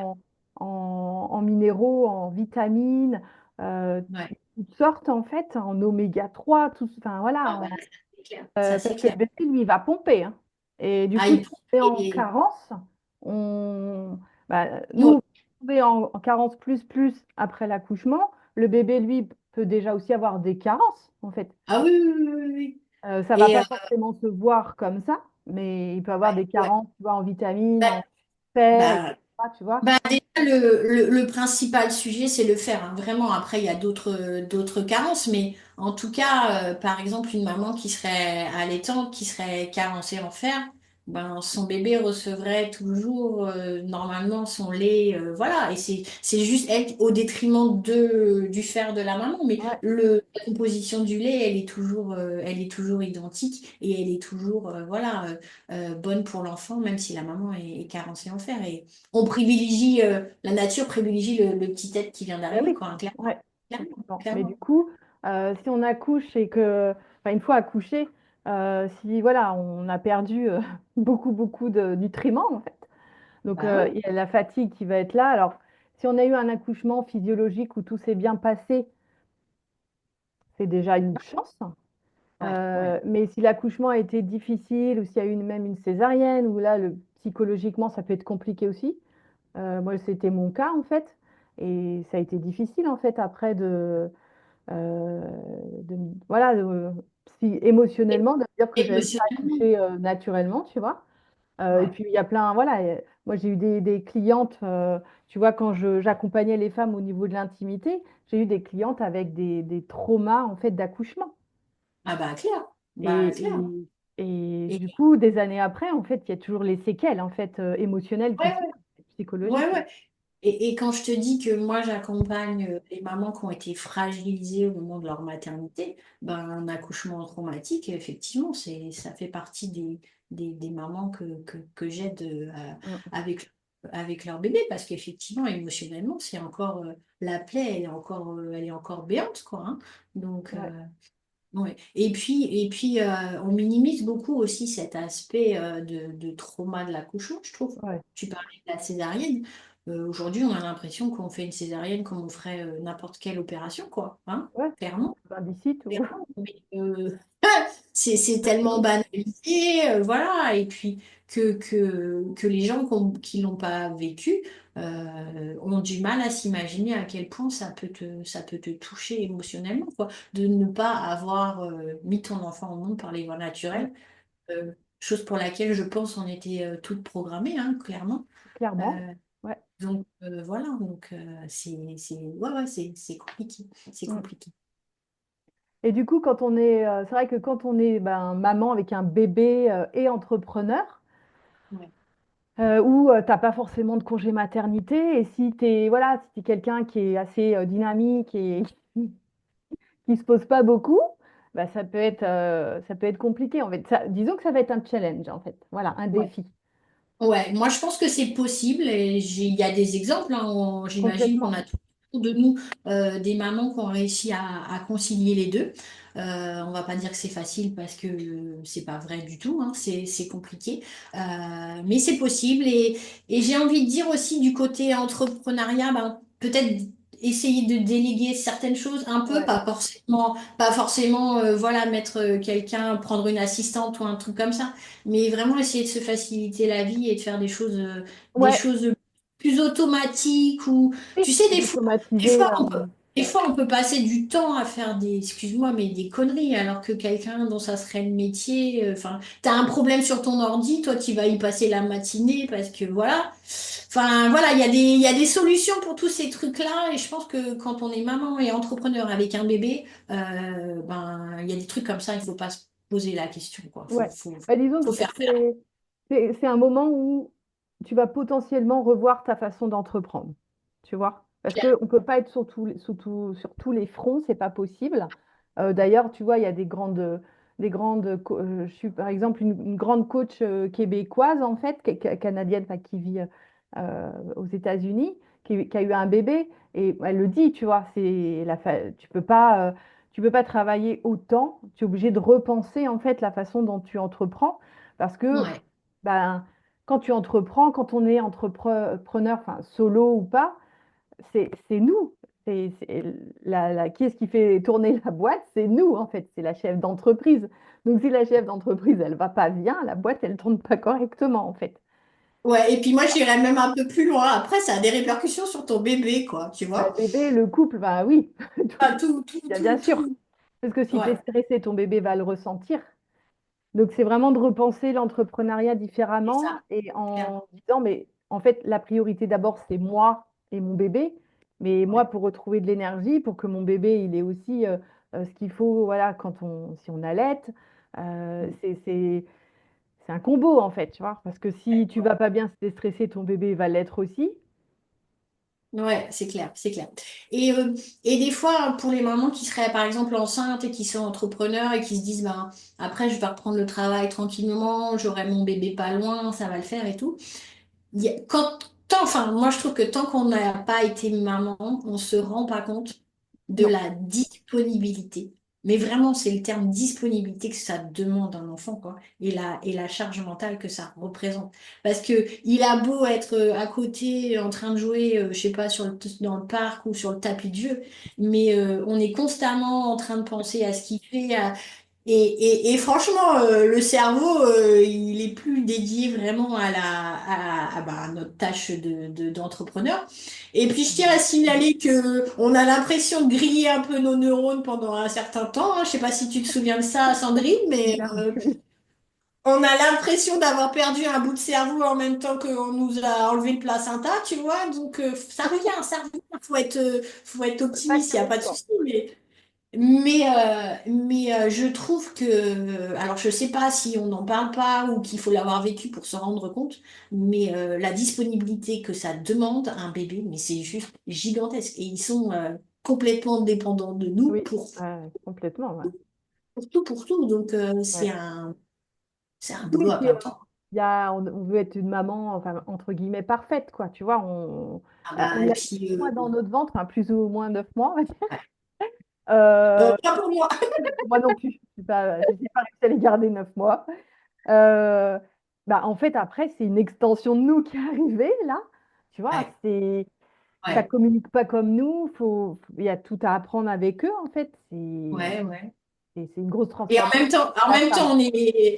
[SPEAKER 1] en minéraux, en vitamines, euh,
[SPEAKER 2] ouais.
[SPEAKER 1] toutes sortes en fait, en oméga 3 tout, enfin
[SPEAKER 2] Ah
[SPEAKER 1] voilà,
[SPEAKER 2] bah, ça c'est clair. Ça c'est
[SPEAKER 1] parce que le
[SPEAKER 2] clair.
[SPEAKER 1] bébé, lui, il va pomper, hein. Et du
[SPEAKER 2] Ah,
[SPEAKER 1] coup,
[SPEAKER 2] il
[SPEAKER 1] si
[SPEAKER 2] faut.
[SPEAKER 1] on est en carence, nous,
[SPEAKER 2] Ouais.
[SPEAKER 1] on est en carence plus après l'accouchement. Le bébé, lui, peut déjà aussi avoir des carences, en fait.
[SPEAKER 2] Ah oui, oui, oui, oui, oui.
[SPEAKER 1] Ça va
[SPEAKER 2] Et
[SPEAKER 1] pas forcément se voir comme ça, mais il peut avoir
[SPEAKER 2] ouais,
[SPEAKER 1] des
[SPEAKER 2] ouais.
[SPEAKER 1] carences, tu vois, en vitamines,
[SPEAKER 2] Bah,
[SPEAKER 1] en fer,
[SPEAKER 2] bah,
[SPEAKER 1] etc., tu vois.
[SPEAKER 2] déjà, le principal sujet, c'est le fer. Hein. Vraiment, après, il y a d'autres carences, mais en tout cas, par exemple, une maman qui serait allaitante, qui serait carencée en fer, ben, son bébé recevrait toujours normalement son lait, voilà. Et c'est juste elle au détriment du fer de la maman, mais
[SPEAKER 1] Ouais,
[SPEAKER 2] la composition du lait, elle est toujours identique et elle est toujours, voilà, bonne pour l'enfant, même si la maman est carencée en fer. On privilégie, la nature privilégie le petit être qui vient
[SPEAKER 1] ben
[SPEAKER 2] d'arriver,
[SPEAKER 1] oui,
[SPEAKER 2] quoi, hein, clairement,
[SPEAKER 1] ouais,
[SPEAKER 2] clairement,
[SPEAKER 1] complètement. Mais du
[SPEAKER 2] clairement.
[SPEAKER 1] coup, si on accouche et que, enfin, une fois accouché, si voilà, on a perdu beaucoup de nutriments, en fait. Donc,
[SPEAKER 2] Bah ouais,
[SPEAKER 1] il y a la fatigue qui va être là. Alors, si on a eu un accouchement physiologique où tout s'est bien passé, c'est déjà une chance.
[SPEAKER 2] ouais, ouais.
[SPEAKER 1] Mais si l'accouchement a été difficile ou s'il y a eu même une césarienne, ou là, psychologiquement, ça peut être compliqué aussi. Moi, c'était mon cas, en fait. Et ça a été difficile, en fait, après euh, de voilà, émotionnellement, de dire que j'avais pas
[SPEAKER 2] Émotionnellement.
[SPEAKER 1] accouché naturellement, tu vois. Et
[SPEAKER 2] Ouais.
[SPEAKER 1] puis, il y a plein, voilà. Moi, j'ai eu des clientes, tu vois, quand j'accompagnais les femmes au niveau de l'intimité, j'ai eu des clientes avec des traumas, en fait, d'accouchement.
[SPEAKER 2] Ah bah clair, bah
[SPEAKER 1] Et,
[SPEAKER 2] clair.
[SPEAKER 1] et
[SPEAKER 2] Et,
[SPEAKER 1] du coup, des années après, en fait, il y a toujours les séquelles, en fait, émotionnelles qui
[SPEAKER 2] ouais,
[SPEAKER 1] sont
[SPEAKER 2] ouais, ouais,
[SPEAKER 1] psychologiques.
[SPEAKER 2] ouais. Et quand je te dis que moi j'accompagne les mamans qui ont été fragilisées au moment de leur maternité, ben un accouchement traumatique, effectivement, ça fait partie des mamans que j'aide
[SPEAKER 1] Mm.
[SPEAKER 2] avec leur bébé, parce qu'effectivement, émotionnellement, la plaie, elle est encore béante, quoi. Hein. Donc,
[SPEAKER 1] Ouais.
[SPEAKER 2] Ouais. On minimise beaucoup aussi cet aspect de trauma de l'accouchement, je trouve.
[SPEAKER 1] Ouais,
[SPEAKER 2] Tu parlais de la césarienne. Aujourd'hui, on a l'impression qu'on fait une césarienne comme on ferait n'importe quelle opération, quoi. Hein,
[SPEAKER 1] ouais,
[SPEAKER 2] clairement.
[SPEAKER 1] appendicite ou...
[SPEAKER 2] Mais, c'est tellement banalisé, voilà. Et puis que les gens qui l'ont pas vécu ont du mal à s'imaginer à quel point ça peut te toucher émotionnellement, quoi. De ne pas avoir mis ton enfant au monde par les voies
[SPEAKER 1] Ouais,
[SPEAKER 2] naturelles, chose pour laquelle je pense on était toutes programmées, hein, clairement.
[SPEAKER 1] clairement.
[SPEAKER 2] Euh,
[SPEAKER 1] Ouais.
[SPEAKER 2] voilà, donc ouais, ouais, c'est compliqué, c'est
[SPEAKER 1] Mm.
[SPEAKER 2] compliqué.
[SPEAKER 1] Et du coup, c'est vrai que quand on est ben, maman avec un bébé et entrepreneur,
[SPEAKER 2] Ouais.
[SPEAKER 1] où t'as pas forcément de congé maternité, et si t'es voilà, si t'es quelqu'un qui est assez dynamique et qui se pose pas beaucoup, bah, ça peut être compliqué en fait. Disons que ça va être un challenge en fait. Voilà, un
[SPEAKER 2] Ouais.
[SPEAKER 1] défi.
[SPEAKER 2] Ouais, moi je pense que c'est possible et il y a des exemples, hein, j'imagine qu'on
[SPEAKER 1] Complètement.
[SPEAKER 2] a tout autour de nous des mamans qui ont réussi à concilier les deux. On va pas dire que c'est facile parce que c'est pas vrai du tout, hein, c'est compliqué. Mais c'est possible et j'ai envie de dire aussi du côté entrepreneuriat, ben, peut-être essayer de déléguer certaines choses un peu,
[SPEAKER 1] Ouais.
[SPEAKER 2] pas forcément voilà, mettre quelqu'un, prendre une assistante ou un truc comme ça. Mais vraiment essayer de se faciliter la vie et de faire des
[SPEAKER 1] Ouais,
[SPEAKER 2] choses plus automatiques ou, tu sais, des
[SPEAKER 1] d'automatiser.
[SPEAKER 2] fois, des fois, on peut passer du temps à faire excuse-moi, mais des conneries, alors que quelqu'un dont ça serait le métier, enfin, t'as un problème sur ton ordi, toi, tu vas y passer la matinée parce que voilà. Enfin, voilà, il y a des solutions pour tous ces trucs-là et je pense que quand on est maman et entrepreneur avec un bébé, ben, il y a des trucs comme ça, il faut pas se poser la question, quoi.
[SPEAKER 1] Ouais. Bah, disons
[SPEAKER 2] Faut
[SPEAKER 1] que
[SPEAKER 2] faire faire.
[SPEAKER 1] c'est un moment où tu vas potentiellement revoir ta façon d'entreprendre. Tu vois? Parce qu'on ne peut pas être sur tous les fronts, c'est pas possible. D'ailleurs, tu vois, il y a je suis par exemple une grande coach québécoise, en fait, canadienne, enfin, qui vit aux États-Unis, qui a eu un bébé. Et elle le dit, tu vois, tu peux pas travailler autant, tu es obligé de repenser en fait la façon dont tu entreprends parce que
[SPEAKER 2] Ouais,
[SPEAKER 1] ben, quand tu entreprends, quand on est entrepreneur, enfin solo ou pas, c'est nous. Qui est-ce qui fait tourner la boîte? C'est nous en fait, c'est la chef d'entreprise. Donc si la chef d'entreprise, elle va pas bien, la boîte, elle tourne pas correctement en fait.
[SPEAKER 2] ouais, et puis moi j'irais même un peu plus loin. Après, ça a des répercussions sur ton bébé, quoi, tu
[SPEAKER 1] Bah,
[SPEAKER 2] vois.
[SPEAKER 1] le bébé, le couple, bah oui,
[SPEAKER 2] Pas tout, tout,
[SPEAKER 1] bien
[SPEAKER 2] tout,
[SPEAKER 1] sûr.
[SPEAKER 2] tout.
[SPEAKER 1] Parce que si tu es
[SPEAKER 2] Ouais,
[SPEAKER 1] stressé, ton bébé va le ressentir. Donc, c'est vraiment de repenser l'entrepreneuriat
[SPEAKER 2] c'est
[SPEAKER 1] différemment
[SPEAKER 2] ça.
[SPEAKER 1] et
[SPEAKER 2] Clair.
[SPEAKER 1] en disant, mais en fait, la priorité d'abord, c'est moi et mon bébé. Mais moi,
[SPEAKER 2] Ouais,
[SPEAKER 1] pour retrouver de l'énergie, pour que mon bébé, il ait aussi ce qu'il faut, voilà, si on allaite, euh,
[SPEAKER 2] mm,
[SPEAKER 1] c'est, c'est, c'est un combo, en fait, tu vois. Parce que si tu
[SPEAKER 2] ouais.
[SPEAKER 1] vas pas bien, si t'es stressé, ton bébé va l'être aussi.
[SPEAKER 2] Ouais, c'est clair, c'est clair. Et des fois, pour les mamans qui seraient par exemple enceintes et qui sont entrepreneurs et qui se disent, ben, après, je vais reprendre le travail tranquillement, j'aurai mon bébé pas loin, ça va le faire et tout. Enfin, moi je trouve que tant qu'on n'a pas été maman, on se rend pas compte de
[SPEAKER 1] Non.
[SPEAKER 2] la disponibilité. Mais vraiment, c'est le terme disponibilité que ça demande un enfant, quoi, et la charge mentale que ça représente. Parce que il a beau être à côté, en train de jouer, je sais pas, dans le parc ou sur le tapis de jeu, mais on est constamment en train de penser à ce qu'il fait, et franchement, le cerveau, il est plus dédié vraiment à notre tâche d'entrepreneur. Et puis, je tiens à signaler que on a l'impression de griller un peu nos neurones pendant un certain temps, hein. Je sais pas si tu te souviens de ça, Sandrine, mais
[SPEAKER 1] Bien. Oui.
[SPEAKER 2] on a l'impression d'avoir perdu un bout de cerveau en même temps qu'on nous a enlevé le placenta, tu vois. Donc, ça revient. Faut être
[SPEAKER 1] Pas
[SPEAKER 2] optimiste, il n'y a
[SPEAKER 1] qu'un
[SPEAKER 2] pas de
[SPEAKER 1] temps.
[SPEAKER 2] souci, je trouve que, alors je sais pas si on n'en parle pas ou qu'il faut l'avoir vécu pour se rendre compte, mais la disponibilité que ça demande à un bébé, mais c'est juste gigantesque. Et ils sont complètement dépendants de nous
[SPEAKER 1] Oui, complètement. Ouais.
[SPEAKER 2] pour tout, pour tout. Donc
[SPEAKER 1] Ouais.
[SPEAKER 2] c'est un
[SPEAKER 1] Oui,
[SPEAKER 2] boulot
[SPEAKER 1] et
[SPEAKER 2] à
[SPEAKER 1] puis,
[SPEAKER 2] plein temps.
[SPEAKER 1] on veut être une maman, enfin, entre guillemets, parfaite, quoi. Tu vois,
[SPEAKER 2] Ah bah,
[SPEAKER 1] on
[SPEAKER 2] et
[SPEAKER 1] a
[SPEAKER 2] puis,
[SPEAKER 1] 9 mois dans notre ventre, enfin, plus ou moins 9 mois, on va dire.
[SPEAKER 2] Pas pour moi.
[SPEAKER 1] Moi non plus, je n'ai pas réussi à les garder 9 mois. Euh, Bah, en fait, après, c'est une extension de nous qui est arrivée, là. Tu vois,
[SPEAKER 2] Ouais,
[SPEAKER 1] ça
[SPEAKER 2] ouais,
[SPEAKER 1] communique pas comme nous. Il y a tout à apprendre avec eux, en fait.
[SPEAKER 2] ouais, ouais.
[SPEAKER 1] C'est une grosse
[SPEAKER 2] Et
[SPEAKER 1] transformation. La femme.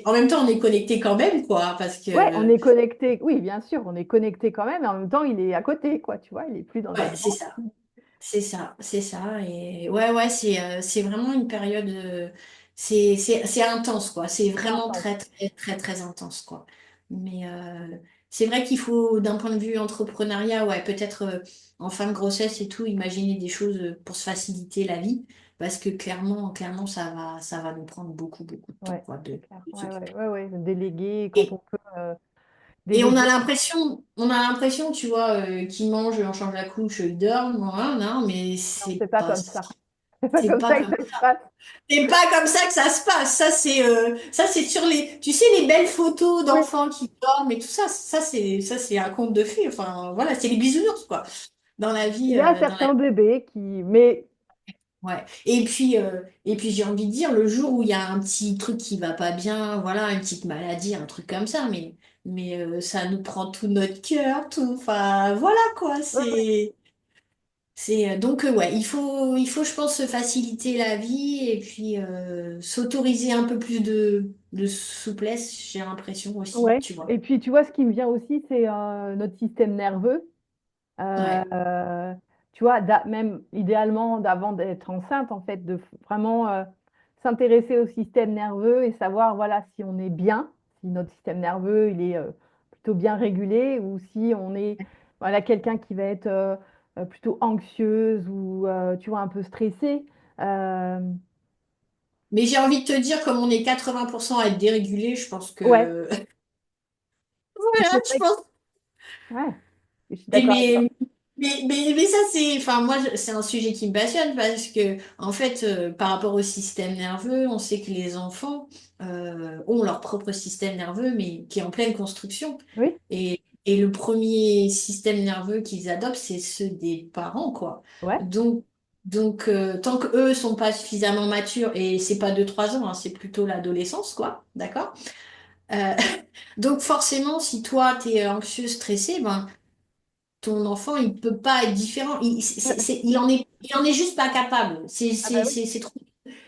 [SPEAKER 2] en même temps, on est connecté quand même, quoi, parce
[SPEAKER 1] Ouais, on
[SPEAKER 2] que,
[SPEAKER 1] est connecté. Oui, bien sûr, on est connecté quand même, mais en même temps, il est à côté, quoi. Tu vois, il est plus dans
[SPEAKER 2] ouais,
[SPEAKER 1] notre
[SPEAKER 2] c'est
[SPEAKER 1] ventre.
[SPEAKER 2] ça. C'est ça, c'est ça. Et ouais, ouais, c'est vraiment une période, c'est intense, quoi. C'est
[SPEAKER 1] C'est
[SPEAKER 2] vraiment
[SPEAKER 1] intense.
[SPEAKER 2] très, très, très, très intense, quoi. Mais c'est vrai qu'il faut, d'un point de vue entrepreneuriat, ouais, peut-être en fin de grossesse et tout, imaginer des choses pour se faciliter la vie, parce que clairement, clairement, ça va nous prendre beaucoup, beaucoup de temps,
[SPEAKER 1] Ouais,
[SPEAKER 2] quoi,
[SPEAKER 1] c'est clair.
[SPEAKER 2] de
[SPEAKER 1] Ouais, ouais,
[SPEAKER 2] s'occuper.
[SPEAKER 1] ouais, ouais. Déléguer quand on
[SPEAKER 2] Et,
[SPEAKER 1] peut
[SPEAKER 2] et
[SPEAKER 1] déléguer.
[SPEAKER 2] on a l'impression, tu vois, qu'ils mangent, on change la couche, ils dorment, voilà, non, mais
[SPEAKER 1] Non, c'est pas comme ça. C'est pas
[SPEAKER 2] c'est
[SPEAKER 1] comme
[SPEAKER 2] pas
[SPEAKER 1] ça que
[SPEAKER 2] comme
[SPEAKER 1] ça se passe.
[SPEAKER 2] c'est pas comme ça que ça se passe. Ça c'est sur les, tu sais, les belles photos
[SPEAKER 1] Oui.
[SPEAKER 2] d'enfants qui dorment et tout ça. Ça c'est un conte de fées. Enfin, voilà, c'est les bisounours, quoi. Dans la
[SPEAKER 1] Il
[SPEAKER 2] vie,
[SPEAKER 1] y a
[SPEAKER 2] dans la,
[SPEAKER 1] certains bébés qui. Mais
[SPEAKER 2] ouais. Et puis j'ai envie de dire, le jour où il y a un petit truc qui va pas bien, voilà, une petite maladie, un truc comme ça, mais ça nous prend tout notre cœur, tout. Enfin, voilà, quoi. Donc ouais, il faut, je pense, se faciliter la vie et puis s'autoriser un peu plus de souplesse, j'ai l'impression aussi,
[SPEAKER 1] ouais.
[SPEAKER 2] tu vois.
[SPEAKER 1] Et puis, tu vois, ce qui me vient aussi, c'est notre système nerveux.
[SPEAKER 2] Ouais.
[SPEAKER 1] Euh, Tu vois, même idéalement, d'avant d'être enceinte, en fait, de vraiment s'intéresser au système nerveux et savoir, voilà, si on est bien, si notre système nerveux, il est plutôt bien régulé ou si on est, voilà, quelqu'un qui va être plutôt anxieuse ou, tu vois, un peu stressée. Euh,
[SPEAKER 2] Mais j'ai envie de te dire, comme on est 80% à être dérégulé, je pense
[SPEAKER 1] ouais.
[SPEAKER 2] que
[SPEAKER 1] Et
[SPEAKER 2] voilà,
[SPEAKER 1] c'est
[SPEAKER 2] je
[SPEAKER 1] vrai
[SPEAKER 2] pense.
[SPEAKER 1] ouais, je suis
[SPEAKER 2] Et
[SPEAKER 1] d'accord avec toi.
[SPEAKER 2] mais ça, enfin, moi, c'est un sujet qui me passionne parce que, en fait, par rapport au système nerveux, on sait que les enfants ont leur propre système nerveux, mais qui est en pleine construction.
[SPEAKER 1] Oui,
[SPEAKER 2] Et le premier système nerveux qu'ils adoptent, c'est ceux des parents, quoi.
[SPEAKER 1] ouais,
[SPEAKER 2] Donc, tant que eux sont pas suffisamment matures, et c'est pas 2 3 ans, hein, c'est plutôt l'adolescence, quoi, d'accord? Euh, donc forcément, si toi, t'es anxieux, stressé, ben ton enfant, il peut pas être différent. Il en est juste pas capable.
[SPEAKER 1] ah bah oui,
[SPEAKER 2] C'est trop.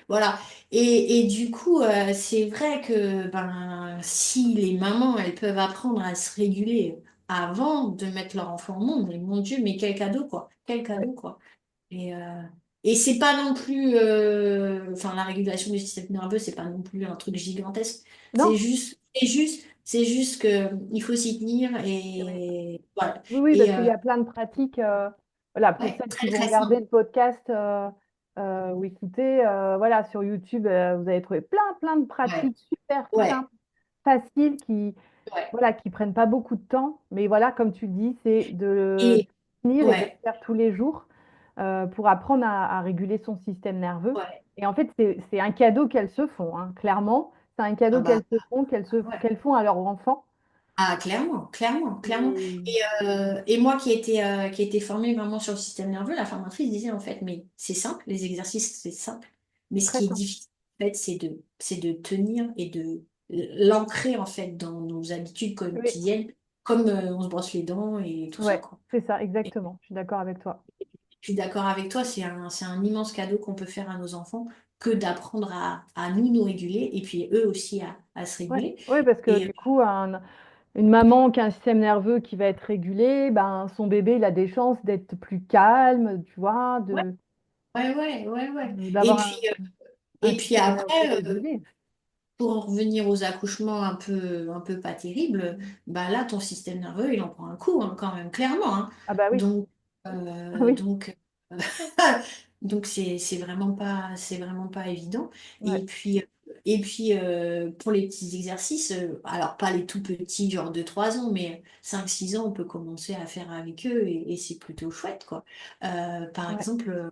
[SPEAKER 2] Voilà. Et du coup, c'est vrai que ben, si les mamans, elles peuvent apprendre à se réguler avant de mettre leur enfant au monde, mais mon Dieu, mais quel cadeau, quoi. Quel
[SPEAKER 1] ouais.
[SPEAKER 2] cadeau, quoi. Et, euh, et c'est pas non plus, enfin, la régulation du système nerveux, c'est pas non plus un truc gigantesque.
[SPEAKER 1] Non,
[SPEAKER 2] C'est juste que il faut s'y tenir
[SPEAKER 1] ouais.
[SPEAKER 2] et voilà.
[SPEAKER 1] Oui, oui, parce
[SPEAKER 2] Et
[SPEAKER 1] qu'il y a plein de pratiques. Voilà, pour
[SPEAKER 2] ouais,
[SPEAKER 1] celles qui
[SPEAKER 2] très
[SPEAKER 1] vont
[SPEAKER 2] très
[SPEAKER 1] regarder
[SPEAKER 2] simple.
[SPEAKER 1] le podcast ou écouter, voilà, sur YouTube, vous allez trouver plein, plein de
[SPEAKER 2] Ouais,
[SPEAKER 1] pratiques super
[SPEAKER 2] ouais,
[SPEAKER 1] simples, faciles, qui,
[SPEAKER 2] ouais.
[SPEAKER 1] voilà, qui prennent pas beaucoup de temps. Mais voilà, comme tu le dis, c'est de le
[SPEAKER 2] Et
[SPEAKER 1] tenir et de le
[SPEAKER 2] ouais,
[SPEAKER 1] faire tous les jours pour apprendre à réguler son système nerveux.
[SPEAKER 2] ouais.
[SPEAKER 1] Et en fait, c'est un cadeau qu'elles se font, hein, clairement. C'est un
[SPEAKER 2] Ah
[SPEAKER 1] cadeau
[SPEAKER 2] bah,
[SPEAKER 1] qu'elles se font,
[SPEAKER 2] ouais.
[SPEAKER 1] qu'elles font à leurs enfants.
[SPEAKER 2] Ah, clairement, clairement, clairement.
[SPEAKER 1] Et
[SPEAKER 2] Et moi qui était formée vraiment sur le système nerveux, la formatrice disait en fait, mais c'est simple, les exercices, c'est simple. Mais
[SPEAKER 1] c'est
[SPEAKER 2] ce
[SPEAKER 1] très
[SPEAKER 2] qui est
[SPEAKER 1] simple.
[SPEAKER 2] difficile, en fait, c'est de tenir et de l'ancrer, en fait, dans nos habitudes
[SPEAKER 1] Oui.
[SPEAKER 2] quotidiennes, comme on se brosse les dents et tout ça,
[SPEAKER 1] Ouais,
[SPEAKER 2] quoi.
[SPEAKER 1] c'est ça,
[SPEAKER 2] Et
[SPEAKER 1] exactement. Je suis d'accord avec toi.
[SPEAKER 2] je suis d'accord avec toi, c'est un immense cadeau qu'on peut faire à nos enfants que d'apprendre à nous réguler et puis eux aussi à se
[SPEAKER 1] Ouais,
[SPEAKER 2] réguler.
[SPEAKER 1] ouais, parce que
[SPEAKER 2] Et
[SPEAKER 1] du coup, une maman qui a un système nerveux qui va être régulé, ben, son bébé, il a des chances d'être plus calme, tu vois,
[SPEAKER 2] ouais, ouais. Et
[SPEAKER 1] d'avoir
[SPEAKER 2] puis,
[SPEAKER 1] un
[SPEAKER 2] et puis
[SPEAKER 1] système nerveux
[SPEAKER 2] après,
[SPEAKER 1] régulé.
[SPEAKER 2] pour en revenir aux accouchements un peu pas terribles, bah là, ton système nerveux, il en prend un coup, hein, quand même, clairement, hein.
[SPEAKER 1] Ah bah oui,
[SPEAKER 2] Donc,
[SPEAKER 1] ah oui,
[SPEAKER 2] donc, donc c'est vraiment pas évident.
[SPEAKER 1] ouais,
[SPEAKER 2] Et puis pour les petits exercices, alors pas les tout petits, genre de 3 ans, mais 5 6 ans, on peut commencer à faire avec eux et c'est plutôt chouette, quoi. Par
[SPEAKER 1] ouais,
[SPEAKER 2] exemple,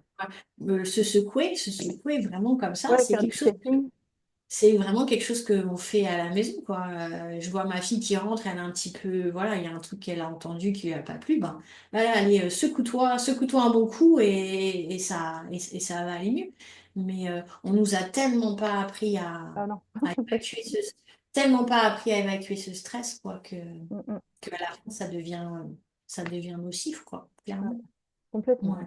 [SPEAKER 2] se secouer vraiment comme ça,
[SPEAKER 1] ouais, faire du stretching.
[SPEAKER 2] c'est vraiment quelque chose qu'on fait à la maison, quoi. Je vois ma fille qui rentre, elle a un petit peu, voilà, il y a un truc qu'elle a entendu qui lui a pas plu, ben, voilà, allez, secoue-toi un bon coup et ça va aller mieux. Mais on nous a tellement pas appris
[SPEAKER 1] Ah non.
[SPEAKER 2] à évacuer tellement pas appris à évacuer ce stress, quoi,
[SPEAKER 1] Mm, mm.
[SPEAKER 2] que à la fin, ça devient nocif, quoi,
[SPEAKER 1] Ouais,
[SPEAKER 2] clairement.
[SPEAKER 1] complètement.
[SPEAKER 2] Ouais.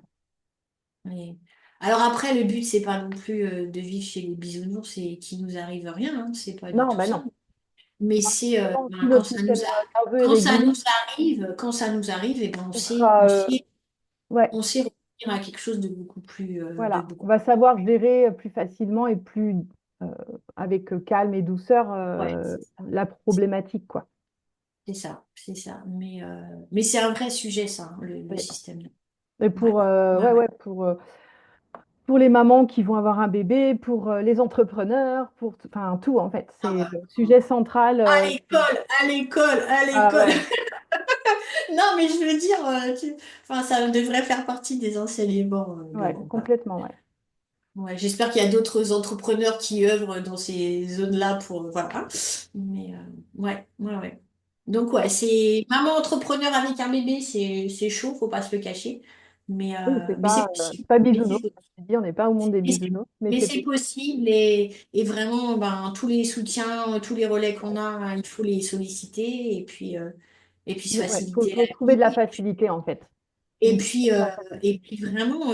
[SPEAKER 2] Mais- Alors après, le but, c'est pas non plus de vivre chez les bisounours et qu'il nous arrive rien, hein, c'est pas du
[SPEAKER 1] Non,
[SPEAKER 2] tout
[SPEAKER 1] ben
[SPEAKER 2] ça.
[SPEAKER 1] non.
[SPEAKER 2] Mais c'est
[SPEAKER 1] Si
[SPEAKER 2] ben,
[SPEAKER 1] notre système nerveux est régulé,
[SPEAKER 2] quand ça nous arrive, et ben
[SPEAKER 1] on sera, ouais,
[SPEAKER 2] on sait revenir à quelque chose de beaucoup plus, de
[SPEAKER 1] voilà. On
[SPEAKER 2] beaucoup.
[SPEAKER 1] va savoir gérer plus facilement et plus euh, avec calme et douceur
[SPEAKER 2] Ouais,
[SPEAKER 1] la problématique, quoi.
[SPEAKER 2] c'est ça, c'est ça. Mais c'est un vrai sujet, ça, hein, le
[SPEAKER 1] Oui.
[SPEAKER 2] système.
[SPEAKER 1] Et
[SPEAKER 2] Ouais, ouais,
[SPEAKER 1] ouais,
[SPEAKER 2] ouais.
[SPEAKER 1] ouais, pour les mamans qui vont avoir un bébé, pour les entrepreneurs, enfin tout en fait.
[SPEAKER 2] Ah
[SPEAKER 1] C'est
[SPEAKER 2] bah,
[SPEAKER 1] le sujet central.
[SPEAKER 2] à l'école, à l'école, à
[SPEAKER 1] Ah
[SPEAKER 2] l'école.
[SPEAKER 1] ouais,
[SPEAKER 2] Non, mais je veux dire, enfin, ça devrait faire partie des enseignements
[SPEAKER 1] ouais, complètement, ouais.
[SPEAKER 2] Ouais, j'espère qu'il y a d'autres entrepreneurs qui œuvrent dans ces zones-là pour, voilà. Mais ouais, ouais, ouais. Donc ouais, c'est maman entrepreneur avec un bébé, c'est chaud, faut pas se le cacher.
[SPEAKER 1] Oui,
[SPEAKER 2] Mais c'est
[SPEAKER 1] c'est
[SPEAKER 2] possible.
[SPEAKER 1] pas
[SPEAKER 2] Mais
[SPEAKER 1] bisounours.
[SPEAKER 2] c'est
[SPEAKER 1] Comme je te dis, on n'est pas au monde des
[SPEAKER 2] mais c'est-
[SPEAKER 1] bisounours, mais
[SPEAKER 2] mais
[SPEAKER 1] c'est
[SPEAKER 2] c'est
[SPEAKER 1] possible.
[SPEAKER 2] possible et vraiment, ben, tous les soutiens, tous les relais qu'on a, il faut les solliciter et puis se
[SPEAKER 1] Ouais,
[SPEAKER 2] faciliter la
[SPEAKER 1] faut trouver de la
[SPEAKER 2] vie.
[SPEAKER 1] facilité en fait.
[SPEAKER 2] Et
[SPEAKER 1] Il faut
[SPEAKER 2] puis,
[SPEAKER 1] trouver de
[SPEAKER 2] euh,
[SPEAKER 1] la facilité.
[SPEAKER 2] et puis vraiment,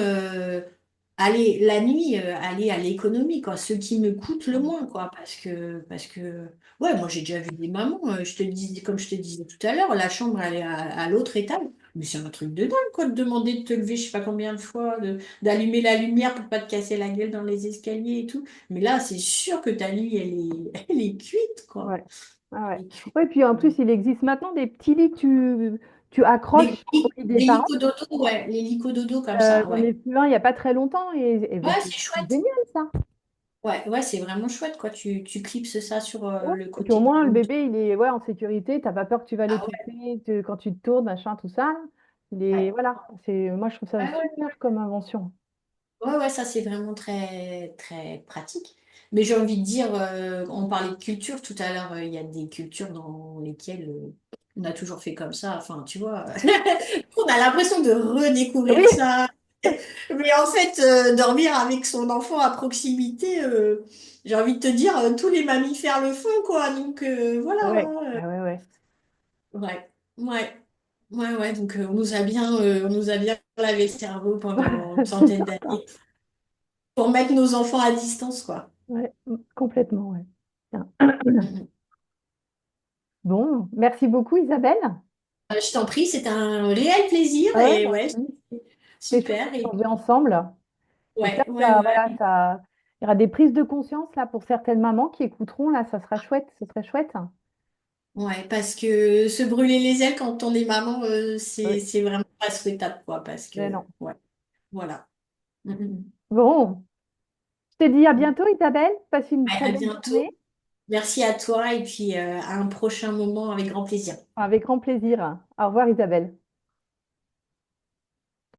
[SPEAKER 2] aller la nuit, aller à l'économie, quoi, ce qui me coûte le moins, quoi, parce que, ouais, moi j'ai déjà vu des mamans, je te le disais, comme je te disais tout à l'heure, la chambre, elle est à l'autre étage, mais c'est un truc de dingue, quoi, de demander de te lever, je sais pas combien de fois, d'allumer la lumière pour pas te casser la gueule dans les escaliers et tout, mais là, c'est sûr que ta nuit, elle est cuite, quoi.
[SPEAKER 1] Ouais. Ah ouais.
[SPEAKER 2] Elle est cuite.
[SPEAKER 1] Ouais, puis en plus, il existe maintenant des petits lits que tu accroches au lit des
[SPEAKER 2] Des
[SPEAKER 1] parents.
[SPEAKER 2] licododos, ouais, les licododos comme ça,
[SPEAKER 1] J'en
[SPEAKER 2] ouais.
[SPEAKER 1] ai vu un il n'y a pas très longtemps et ben,
[SPEAKER 2] Ouais,
[SPEAKER 1] c'est
[SPEAKER 2] c'est
[SPEAKER 1] c'est
[SPEAKER 2] chouette.
[SPEAKER 1] génial ça.
[SPEAKER 2] Ouais, ouais, c'est vraiment chouette, quoi. Tu clipses ça sur
[SPEAKER 1] Ouais.
[SPEAKER 2] le
[SPEAKER 1] Et puis au
[SPEAKER 2] côté
[SPEAKER 1] moins, le
[SPEAKER 2] du...
[SPEAKER 1] bébé, il est ouais, en sécurité. Tu n'as pas peur que tu vas
[SPEAKER 2] Ah ouais,
[SPEAKER 1] l'étouffer quand tu te tournes, machin, tout ça.
[SPEAKER 2] ouais.
[SPEAKER 1] Voilà. Moi, je trouve ça
[SPEAKER 2] Ouais, ouais,
[SPEAKER 1] super comme invention.
[SPEAKER 2] ouais, ouais, ça c'est vraiment très, très pratique. Mais j'ai envie de dire, on parlait de culture tout à l'heure, il y a des cultures dans lesquelles on a toujours fait comme ça. Enfin, tu vois, on a l'impression de
[SPEAKER 1] Oui,
[SPEAKER 2] redécouvrir ça. Mais en fait, dormir avec son enfant à proximité, j'ai envie de te dire, tous les mammifères le font, quoi. Donc voilà,
[SPEAKER 1] ouais,
[SPEAKER 2] hein.
[SPEAKER 1] ouais, ouais.
[SPEAKER 2] Ouais, ouais, ouais, ouais. Donc on nous a bien lavé le cerveau pendant une
[SPEAKER 1] C'est
[SPEAKER 2] centaine
[SPEAKER 1] certain.
[SPEAKER 2] d'années pour mettre nos enfants à distance, quoi.
[SPEAKER 1] Ouais, complètement, ouais. Tiens.
[SPEAKER 2] Mhm.
[SPEAKER 1] Bon, merci beaucoup, Isabelle.
[SPEAKER 2] Je t'en prie, c'est un réel plaisir
[SPEAKER 1] Ah ouais,
[SPEAKER 2] et
[SPEAKER 1] moi
[SPEAKER 2] ouais,
[SPEAKER 1] aussi. C'est chouette
[SPEAKER 2] super. Et
[SPEAKER 1] d'échanger ensemble. J'espère
[SPEAKER 2] ouais,
[SPEAKER 1] que
[SPEAKER 2] ouais, ouais.
[SPEAKER 1] voilà, il y aura des prises de conscience là pour certaines mamans qui écouteront. Là, ça sera chouette, ce serait chouette.
[SPEAKER 2] Ouais, parce que se brûler les ailes quand on est maman,
[SPEAKER 1] Oui,
[SPEAKER 2] c'est vraiment pas souhaitable, quoi. Parce
[SPEAKER 1] mais
[SPEAKER 2] que,
[SPEAKER 1] non.
[SPEAKER 2] ouais, voilà. Mhm.
[SPEAKER 1] Bon, je te dis à bientôt, Isabelle. Passe une
[SPEAKER 2] Ouais,
[SPEAKER 1] très
[SPEAKER 2] à
[SPEAKER 1] bonne journée.
[SPEAKER 2] bientôt. Merci à toi et puis à un prochain moment avec grand plaisir.
[SPEAKER 1] Avec grand plaisir. Au revoir, Isabelle.